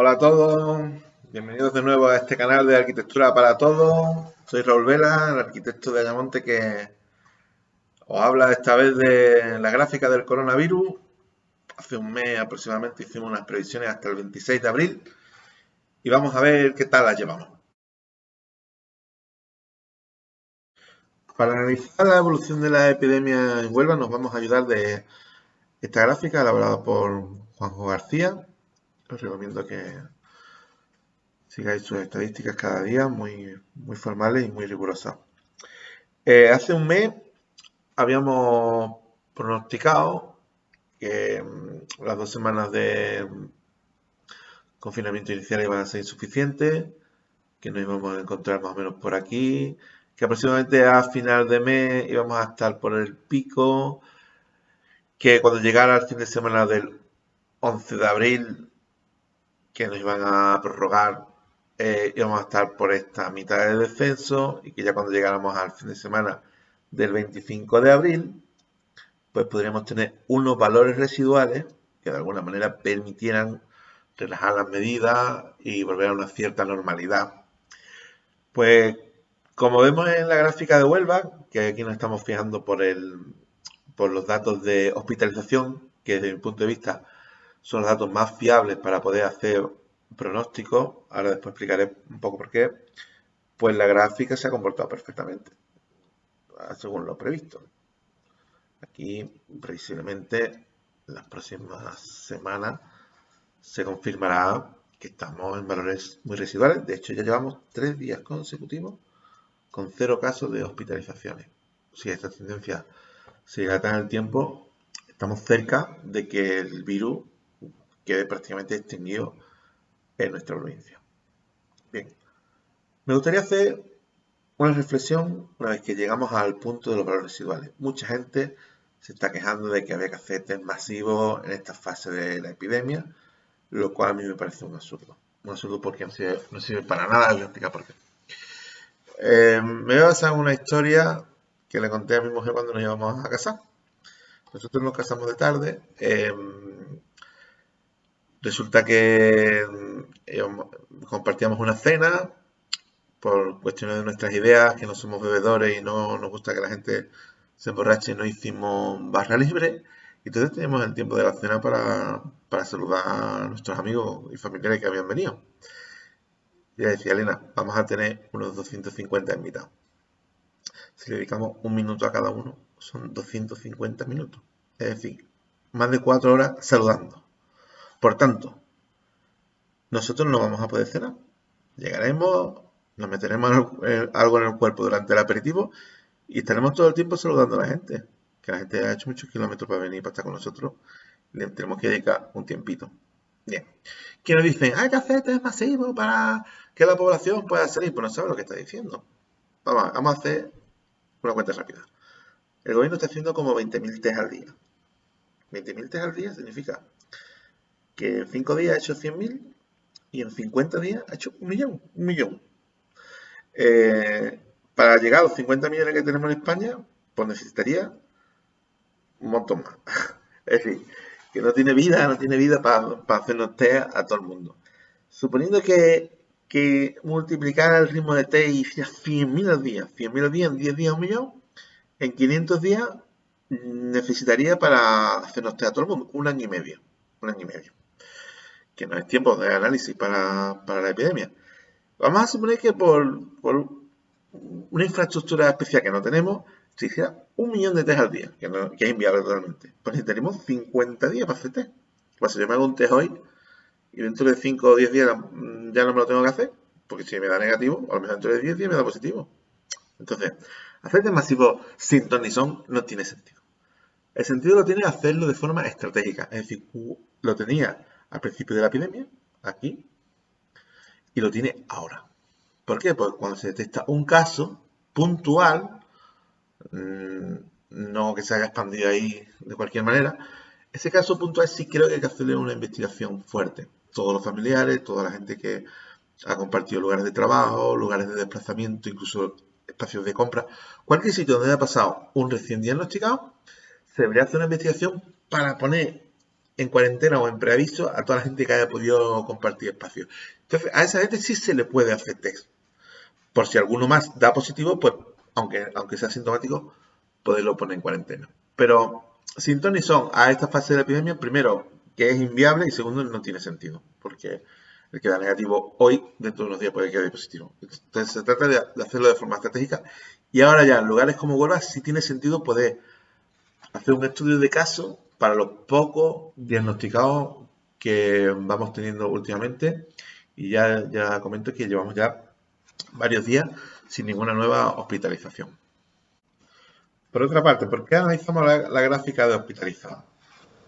Hola a todos, bienvenidos de nuevo a este canal de Arquitectura para Todos. Soy Raúl Vela, el arquitecto de Ayamonte que os habla esta vez de la gráfica del coronavirus. Hace un mes aproximadamente hicimos unas previsiones hasta el 26 de abril y vamos a ver qué tal las llevamos. Para analizar la evolución de la epidemia en Huelva nos vamos a ayudar de esta gráfica elaborada por Juanjo García. Os recomiendo que sigáis sus estadísticas cada día, muy formales y muy rigurosas. Hace un mes habíamos pronosticado que las 2 semanas de confinamiento inicial iban a ser insuficientes, que nos íbamos a encontrar más o menos por aquí, que aproximadamente a final de mes íbamos a estar por el pico, que cuando llegara el fin de semana del 11 de abril, que nos iban a prorrogar, íbamos a estar por esta mitad de descenso y que ya cuando llegáramos al fin de semana del 25 de abril, pues podríamos tener unos valores residuales que de alguna manera permitieran relajar las medidas y volver a una cierta normalidad. Pues como vemos en la gráfica de Huelva, que aquí nos estamos fijando por los datos de hospitalización, que desde mi punto de vista son los datos más fiables para poder hacer pronósticos, ahora después explicaré un poco por qué, pues la gráfica se ha comportado perfectamente, según lo previsto. Aquí, previsiblemente, en las próximas semanas se confirmará que estamos en valores muy residuales. De hecho, ya llevamos 3 días consecutivos con 0 casos de hospitalizaciones. Si esta tendencia se dilata en el tiempo, estamos cerca de que el virus quede prácticamente extinguido en nuestra provincia. Bien, me gustaría hacer una reflexión una vez que llegamos al punto de los valores residuales. Mucha gente se está quejando de que había que hacer test masivos en esta fase de la epidemia, lo cual a mí me parece un absurdo. Un absurdo porque no sirve para nada, voy a explicar por qué. Me voy a basar en una historia que le conté a mi mujer cuando nos íbamos a casar. Nosotros nos casamos de tarde. Resulta que compartíamos una cena por cuestiones de nuestras ideas, que no somos bebedores y no nos gusta que la gente se emborrache, no hicimos barra libre. Y entonces teníamos el tiempo de la cena para saludar a nuestros amigos y familiares que habían venido. Y le decía, Elena, vamos a tener unos 250 invitados. Si le dedicamos un minuto a cada uno, son 250 minutos. Es decir, más de 4 horas saludando. Por tanto, nosotros no vamos a poder cenar. Llegaremos, nos meteremos algo en el cuerpo durante el aperitivo y estaremos todo el tiempo saludando a la gente. Que la gente ha hecho muchos kilómetros para venir para estar con nosotros. Le tenemos que dedicar un tiempito. Bien. Que nos dicen, hay que hacer test masivos para que la población pueda salir. Pues no sabe lo que está diciendo. Vamos a hacer una cuenta rápida. El gobierno está haciendo como 20.000 test al día. 20.000 test al día significa que en 5 días ha hecho 100.000 y en 50 días ha hecho un millón. Un millón. Para llegar a los 50 millones que tenemos en España, pues necesitaría un montón más. Es decir, que no tiene vida para hacernos test a todo el mundo. Suponiendo que multiplicara el ritmo de test y hiciera 100.000 al día, 100.000 al día en 10 días, un millón, en 500 días necesitaría para hacernos test a todo el mundo un año y medio. Un año y medio. Que no es tiempo de análisis para la epidemia. Vamos a suponer que por una infraestructura especial que no tenemos, se hiciera 1 millón de test al día, que es inviable totalmente. Pues necesitaríamos 50 días para hacer test. Pues si yo me hago un test hoy y dentro de 5 o 10 días ya no me lo tengo que hacer, porque si me da negativo, a lo mejor dentro de 10 días me da positivo. Entonces, hacer test masivos sin ton ni son no tiene sentido. El sentido lo tiene hacerlo de forma estratégica. Es decir, lo tenía al principio de la epidemia, aquí, y lo tiene ahora. ¿Por qué? Porque cuando se detecta un caso puntual, no que se haya expandido ahí de cualquier manera, ese caso puntual sí creo que hay que hacerle una investigación fuerte. Todos los familiares, toda la gente que ha compartido lugares de trabajo, lugares de desplazamiento, incluso espacios de compra, cualquier sitio donde haya pasado un recién diagnosticado, se debería hacer una investigación para poner en cuarentena o en preaviso a toda la gente que haya podido compartir espacio. Entonces, a esa gente sí se le puede hacer test. Por si alguno más da positivo, pues, aunque sea sintomático, poderlo poner en cuarentena. Pero sin ton ni son a esta fase de la epidemia, primero, que es inviable, y segundo, no tiene sentido, porque el que da negativo hoy, dentro de unos días puede quedar positivo. Entonces se trata de hacerlo de forma estratégica. Y ahora ya, en lugares como Huelva, sí tiene sentido poder hacer un estudio de caso para los pocos diagnosticados que vamos teniendo últimamente. Y ya comento que llevamos ya varios días sin ninguna nueva hospitalización. Por otra parte, ¿por qué analizamos la gráfica de hospitalizados?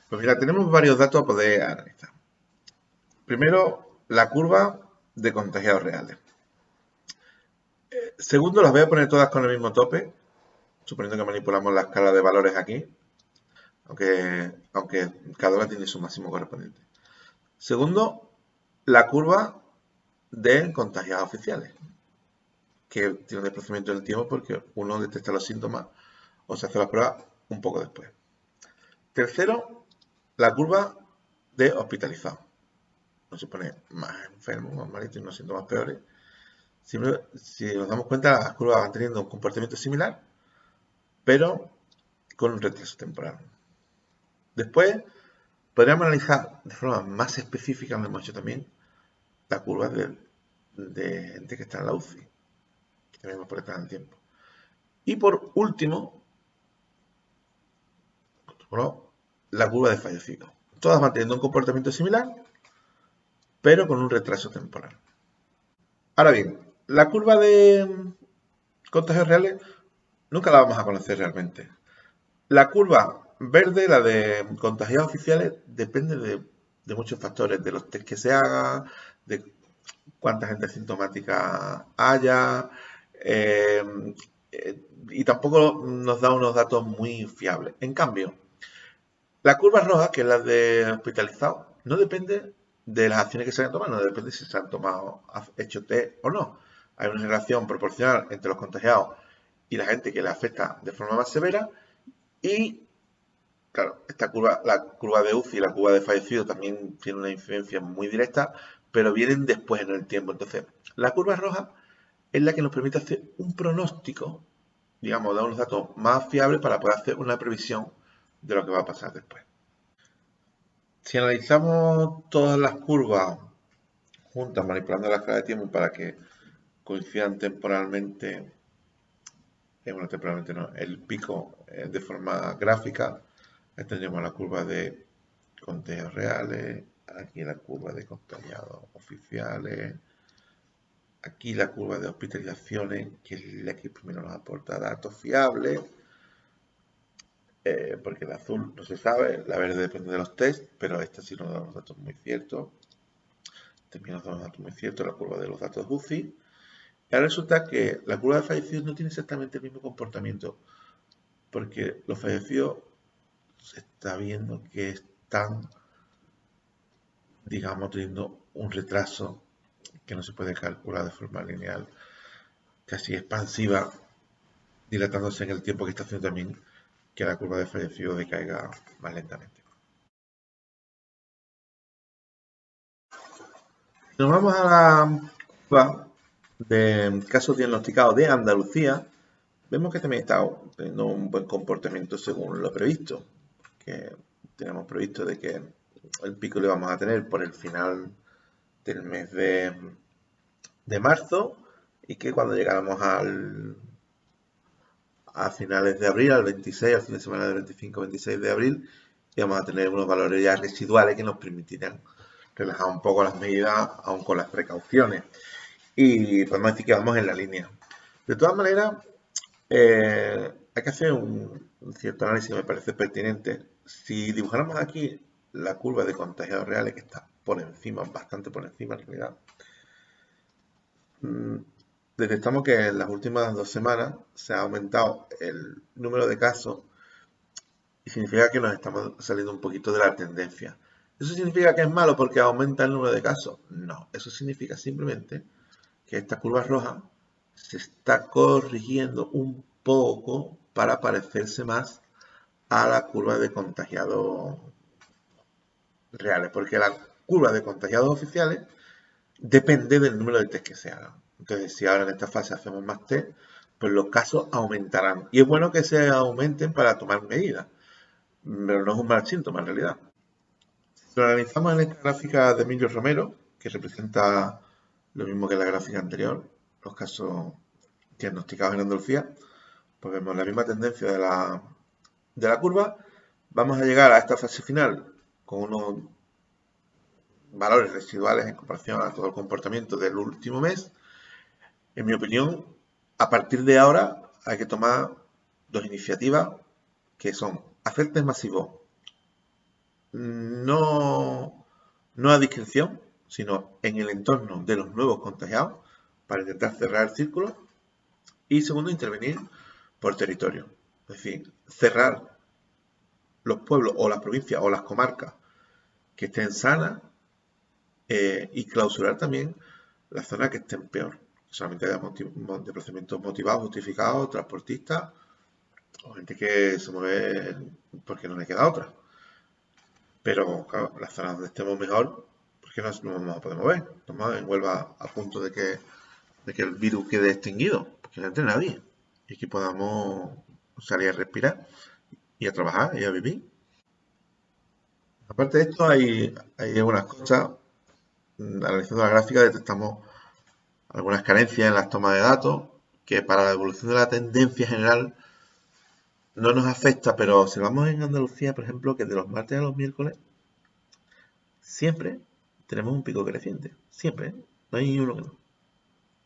Pues mira, tenemos varios datos a poder analizar. Primero, la curva de contagiados reales. Segundo, las voy a poner todas con el mismo tope, suponiendo que manipulamos la escala de valores aquí, aunque cada una tiene su máximo correspondiente. Segundo, la curva de contagiados oficiales, que tiene un desplazamiento en el tiempo porque uno detecta los síntomas o se hace la prueba un poco después. Tercero, la curva de hospitalizados. No se pone más enfermo, más malito y unos síntomas peores. Si nos damos cuenta, las curvas van teniendo un comportamiento similar, pero con un retraso temporal. Después, podríamos analizar de forma más específica, lo hemos hecho también, la curva de gente que está en la UCI, que también va por estar en el tiempo. Y por último, la curva de fallecidos. Todas van teniendo un comportamiento similar, pero con un retraso temporal. Ahora bien, la curva de contagios reales nunca la vamos a conocer realmente. La curva verde, la de contagiados oficiales, depende de muchos factores, de los test que se haga, de cuánta gente asintomática haya, y tampoco nos da unos datos muy fiables. En cambio, la curva roja, que es la de hospitalizados, no depende de las acciones que se hayan tomado, no depende si se han tomado, hecho test o no. Hay una relación proporcional entre los contagiados y la gente que le afecta de forma más severa. Y, claro, la curva de UCI y la curva de fallecidos también tienen una incidencia muy directa, pero vienen después en el tiempo. Entonces, la curva roja es la que nos permite hacer un pronóstico, digamos, dar unos datos más fiables para poder hacer una previsión de lo que va a pasar después. Si analizamos todas las curvas juntas, manipulando la escala de tiempo para que coincidan temporalmente, temporalmente no, el pico de forma gráfica, ahí tendríamos la curva de contagios reales, aquí la curva de contagiados oficiales, aquí la curva de hospitalizaciones, que es la que primero nos aporta datos fiables, porque el azul no se sabe, la verde depende de los test, pero esta sí nos da unos datos muy ciertos. También nos da unos datos muy ciertos, la curva de los datos UCI. Y ahora resulta que la curva de fallecidos no tiene exactamente el mismo comportamiento, porque los fallecidos se está viendo que están, digamos, teniendo un retraso que no se puede calcular de forma lineal, casi expansiva, dilatándose en el tiempo que está haciendo también que la curva de fallecidos decaiga más lentamente. Nos vamos a la curva de casos diagnosticados de Andalucía. Vemos que también está teniendo un buen comportamiento según lo previsto, que tenemos previsto de que el pico lo vamos a tener por el final del mes de marzo y que cuando llegáramos a finales de abril, al 26, al fin de semana del 25-26 de abril, íbamos a tener unos valores ya residuales que nos permitirán relajar un poco las medidas, aún con las precauciones. Y podemos decir que vamos en la línea. De todas maneras, hay que hacer un cierto análisis, me parece pertinente. Si dibujáramos aquí la curva de contagiados reales, que está por encima, bastante por encima en realidad, detectamos que en las últimas 2 semanas se ha aumentado el número de casos y significa que nos estamos saliendo un poquito de la tendencia. ¿Eso significa que es malo porque aumenta el número de casos? No, eso significa simplemente que esta curva roja se está corrigiendo un poco para parecerse más a la curva de contagiados reales, porque la curva de contagiados oficiales depende del número de test que se hagan. Entonces, si ahora en esta fase hacemos más test, pues los casos aumentarán. Y es bueno que se aumenten para tomar medidas, pero no es un mal síntoma en realidad. Si lo analizamos en esta gráfica de Emilio Romero, que representa lo mismo que la gráfica anterior, los casos diagnosticados en Andalucía, pues vemos la misma tendencia de la curva. Vamos a llegar a esta fase final con unos valores residuales en comparación a todo el comportamiento del último mes. En mi opinión, a partir de ahora hay que tomar dos iniciativas que son hacer test masivos no, no a discreción, sino en el entorno de los nuevos contagiados para intentar cerrar el círculo. Y segundo, intervenir por territorio. Es decir, cerrar los pueblos o las provincias o las comarcas que estén sanas y clausurar también las zonas que estén peor. Solamente haya de procedimientos motivados, justificados, transportistas o gente que se mueve porque no le queda otra. Pero claro, las zonas donde estemos mejor, ¿por qué no nos vamos a poder mover? Estamos en Huelva a punto de que el virus quede extinguido, porque no entre nadie y que podamos salir a respirar y a trabajar y a vivir. Aparte de esto, hay algunas cosas. Analizando la gráfica detectamos algunas carencias en las tomas de datos que para la evolución de la tendencia general no nos afecta, pero observamos en Andalucía, por ejemplo, que de los martes a los miércoles siempre tenemos un pico creciente. Siempre, ¿eh? No hay uno que no.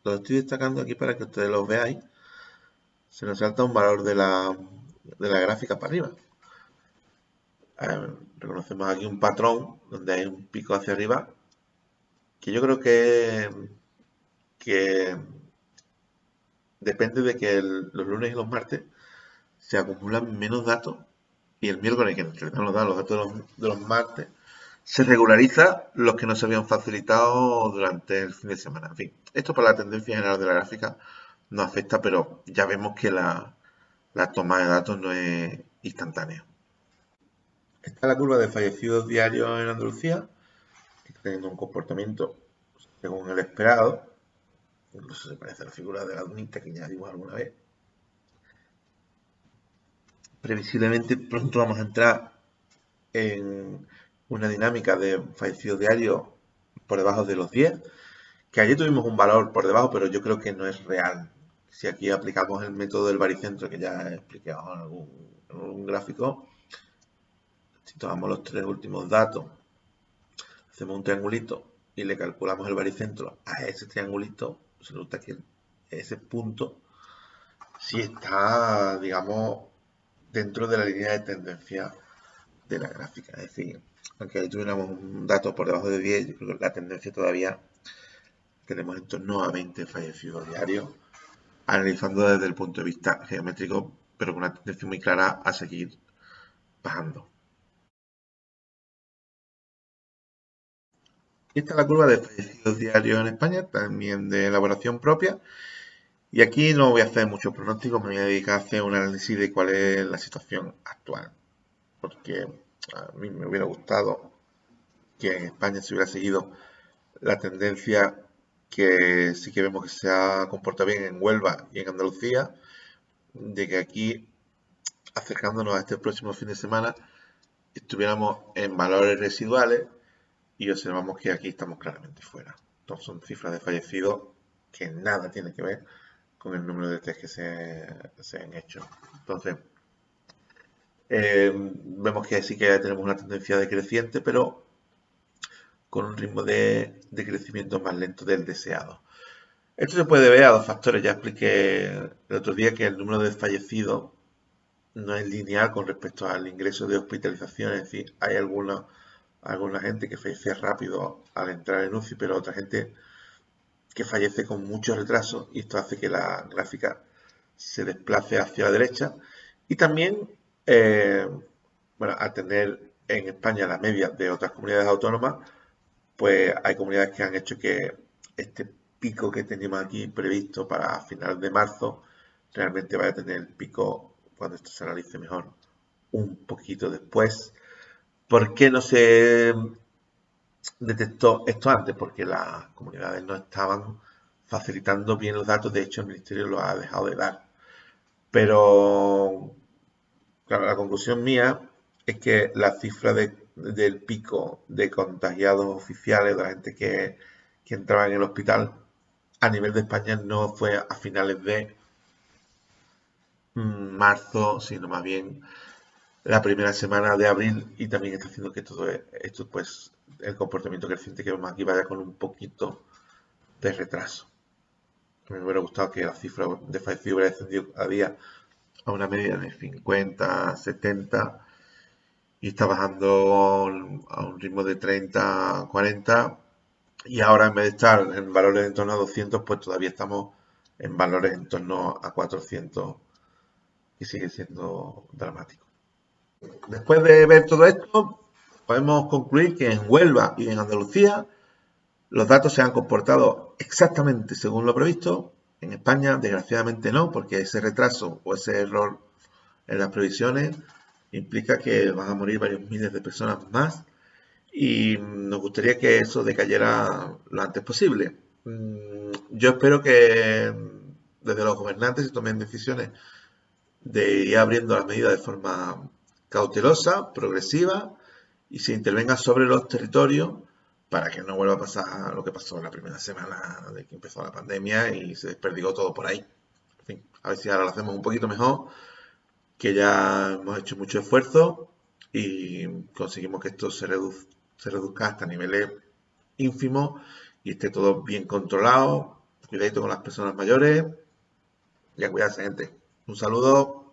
Lo estoy destacando aquí para que ustedes lo veáis. Se nos salta un valor de la gráfica para arriba. Reconocemos aquí un patrón donde hay un pico hacia arriba que yo creo que depende de que los lunes y los martes se acumulan menos datos y el miércoles, que nos dan los datos de los martes, se regulariza los que no se habían facilitado durante el fin de semana. En fin, esto para la tendencia general de la gráfica no afecta, pero ya vemos que la toma de datos no es instantánea. Esta es la curva de fallecidos diarios en Andalucía, que está teniendo un comportamiento según el esperado. Incluso se parece a la figura de la dunita que ya dimos alguna vez. Previsiblemente pronto vamos a entrar en una dinámica de fallecidos diarios por debajo de los 10, que ayer tuvimos un valor por debajo, pero yo creo que no es real. Si aquí aplicamos el método del baricentro, que ya he explicado en algún gráfico, si tomamos los tres últimos datos, hacemos un triangulito y le calculamos el baricentro a ese triangulito, se nota que ese punto sí está, digamos, dentro de la línea de tendencia de la gráfica. Es decir, aunque tuviéramos un dato por debajo de 10, yo creo que la tendencia todavía tenemos en torno a 20 fallecidos diarios, analizando desde el punto de vista geométrico, pero con una tendencia muy clara a seguir bajando. Y esta es la curva de fallecidos diarios en España, también de elaboración propia. Y aquí no voy a hacer muchos pronósticos, me voy a dedicar a hacer un análisis de cuál es la situación actual. Porque a mí me hubiera gustado que en España se hubiera seguido la tendencia que sí que vemos que se ha comportado bien en Huelva y en Andalucía, de que aquí, acercándonos a este próximo fin de semana, estuviéramos en valores residuales y observamos que aquí estamos claramente fuera. Entonces son cifras de fallecidos que nada tiene que ver con el número de test que se han hecho. Entonces, vemos que sí que tenemos una tendencia decreciente, pero con un ritmo de crecimiento más lento del deseado. Esto se puede ver a dos factores. Ya expliqué el otro día que el número de fallecidos no es lineal con respecto al ingreso de hospitalización. Es decir, hay alguna gente que fallece rápido al entrar en UCI, pero otra gente que fallece con mucho retraso y esto hace que la gráfica se desplace hacia la derecha. Y también, bueno, al tener en España la media de otras comunidades autónomas, pues hay comunidades que han hecho que este pico que teníamos aquí previsto para finales de marzo realmente vaya a tener el pico cuando esto se analice mejor un poquito después, ¿Por qué no se detectó esto antes? Porque las comunidades no estaban facilitando bien los datos, de hecho el Ministerio lo ha dejado de dar. Pero, claro, la conclusión mía es que la cifra del pico de contagiados oficiales, de la gente que entraba en el hospital, a nivel de España no fue a finales de marzo, sino más bien la primera semana de abril, y también está haciendo que todo esto, pues, el comportamiento creciente que vemos aquí vaya con un poquito de retraso. Me hubiera gustado que la cifra de fallecidos hubiera descendido cada día a una media de 50, 70, y está bajando a un ritmo de 30, 40, y ahora en vez de estar en valores en torno a 200, pues todavía estamos en valores en torno a 400, y sigue siendo dramático. Después de ver todo esto, podemos concluir que en Huelva y en Andalucía los datos se han comportado exactamente según lo previsto. En España, desgraciadamente no, porque ese retraso o ese error en las previsiones implica que van a morir varios miles de personas más, y nos gustaría que eso decayera lo antes posible. Yo espero que desde los gobernantes se tomen decisiones de ir abriendo las medidas de forma cautelosa, progresiva, y se intervenga sobre los territorios para que no vuelva a pasar lo que pasó en la primera semana de que empezó la pandemia y se desperdigó todo por ahí. En fin, a ver si ahora lo hacemos un poquito mejor, que ya hemos hecho mucho esfuerzo y conseguimos que esto se reduzca hasta niveles ínfimos y esté todo bien controlado. Cuidadito con las personas mayores y a cuidarse, gente. Un saludo.